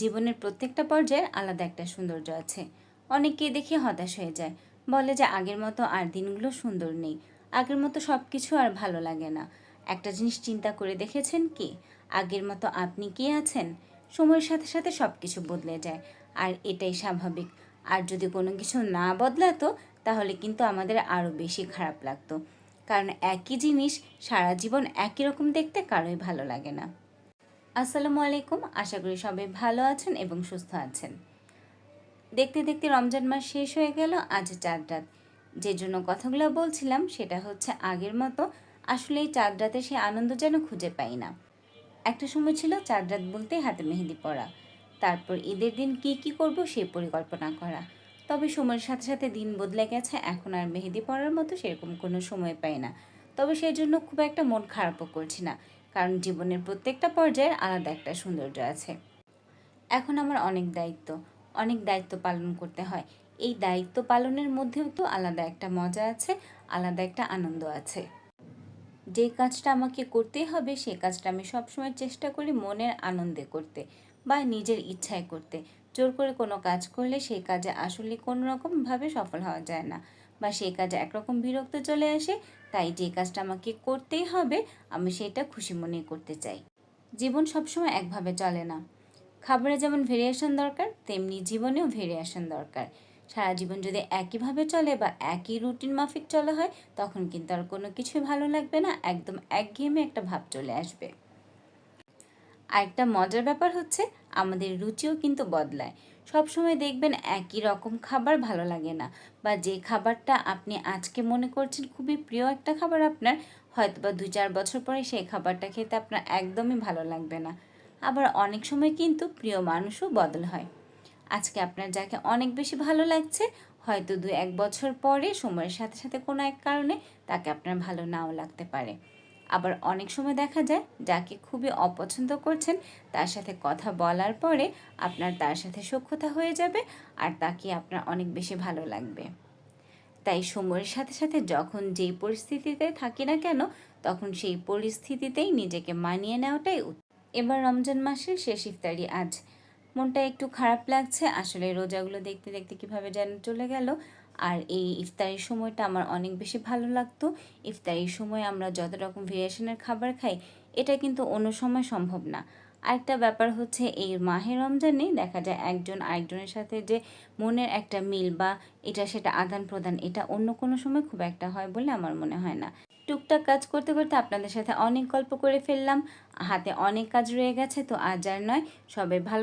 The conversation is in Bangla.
জীবনের প্রত্যেকটা পর্যায়ের আলাদা একটা সৌন্দর্য আছে। অনেককেই দেখে হতাশ হয়ে যায়, বলে যে আগের মতো আর দিনগুলো সুন্দর নেই, আগের মতো সব কিছু আর ভালো লাগে না। একটা জিনিস চিন্তা করে দেখেছেন কি, আগের মতো আপনি কি আছেন? সময়ের সাথে সাথে সব কিছু বদলে যায়, আর এটাই স্বাভাবিক। আর যদি কোনো কিছু না বদলাতো তাহলে কিন্তু আমাদের আরও বেশি খারাপ লাগতো, কারণ একই জিনিস সারা জীবন একই রকম দেখতে কারোই ভালো লাগে না। আসসালামু আলাইকুম, আশা করি সবাই ভালো আছেন এবং সুস্থ আছেন। দেখতে দেখতে রমজান মাস শেষ হয়ে গেল, আজ চাঁদ রাত। যে জন্য কথাগুলো বলছিলাম সেটা হচ্ছে, আগের মতো আসলে এই চাঁদ রাতে সে আনন্দ যেন খুঁজে পাই না। একটা সময় ছিল চাঁদ রাত বলতে হাতে মেহেদি পরা, তারপর ঈদের দিন কি কি করব সেই পরিকল্পনা করা। তবে সময়ের সাথে সাথে দিন বদলে গেছে, এখন আর মেহেদি পরার মতো সেরকম কোনো সময় পাই না। তবে সেই জন্য খুব একটা মন খারাপও করছি না, কারণ জীবনের প্রত্যেকটা পর্যায়ের আলাদা একটা সৌন্দর্য আছে। এখন আমার অনেক দায়িত্ব পালন করতে হয়। এই দায়িত্ব পালনের মধ্যেও তো আলাদা একটা মজা আছে, আলাদা একটা আনন্দ আছে। যে কাজটা আমাকে করতেই হবে সেই কাজটা আমি সবসময় চেষ্টা করি মনের আনন্দে করতে বা নিজের ইচ্ছায় করতে। জোর করে কোনো কাজ করলে সেই কাজে আসলে কোনো রকমভাবে সফল হওয়া যায় না, বা সেই কাজে একরকম বিরক্ত চলে আসে। তাই যে কাজটা আমাকে করতেই হবে আমি সেটা খুশি মনে করতে চাই। জীবন সবসময় একভাবে চলে না। খাবারে যেমন ভেরিয়েশন দরকার, তেমনি জীবনেও ভেরিয়েশন দরকার। সারা জীবন যদি একইভাবে চলে বা একই রুটিন মাফিক চলা হয়, তখন কিন্তু আর কোনো কিছুই ভালো লাগবে না, একদম একঘেয়েমি একটা ভাব চলে আসবে। আরেকটা মজার ব্যাপার হচ্ছে, আমাদের রুচিও কিন্তু বদলায়। সবসময় দেখবেন একই রকম খাবার ভালো লাগে না, বা যে খাবারটা আপনি আজকে মনে করছেন খুবই প্রিয় একটা খাবার আপনার, হয়তো বা 2-4 বছর পরে সেই খাবারটা খেতে আপনার একদমই ভালো লাগবে না। আবার অনেক সময় কিন্তু প্রিয় মানুষও বদল হয়। আজকে আপনার যাকে অনেক বেশি ভালো লাগছে, হয়তো 2-1 বছর পরে সময়ের সাথে সাথে কোনো এক কারণে তাকে আপনার ভালো নাও লাগতে পারে। আবার অনেক সময় দেখা যায় যাকে খুবই অপছন্দ করছেন, তার সাথে কথা বলার পরে আপনার তার সাথে সখ্যতা হয়ে যাবে, আর তাকে আপনার অনেক বেশি ভালো লাগবে। তাই সময়ের সাথে সাথে যখন যেই পরিস্থিতিতে থাকি না কেন, তখন সেই পরিস্থিতিতেই নিজেকে মানিয়ে নেওয়াটাই এবার রমজান মাসের শেষ ইফতারি আজ। মনটা একটু খারাপ লাগছে, আসলে রোজাগুলো দেখতে দেখতে কিভাবে যেন চলে গেল। আর এই ইফতারির সময়টা আমার অনেক বেশি ভালো লাগতো। ইফতারির সময় আমরা যত রকম ভেরিয়েশনের খাবার খাই, এটা কিন্তু অন্য সময় সম্ভব না। আরেকটা ব্যাপার হচ্ছে, এই মাহে রমজানে দেখা যায় একজন আরেকজনের সাথে যে মনের একটা মিল বা এটা সেটা আদান প্রদান, এটা অন্য কোনো সময় খুব একটা হয় বলে আমার মনে হয় না। টুকটাক কাজ করতে করতে আপনাদের সাথে অনেক গল্প করে ফেললাম, হাতে অনেক কাজ রয়ে গেছে, তো আজ আর নয়। সবাই ভালো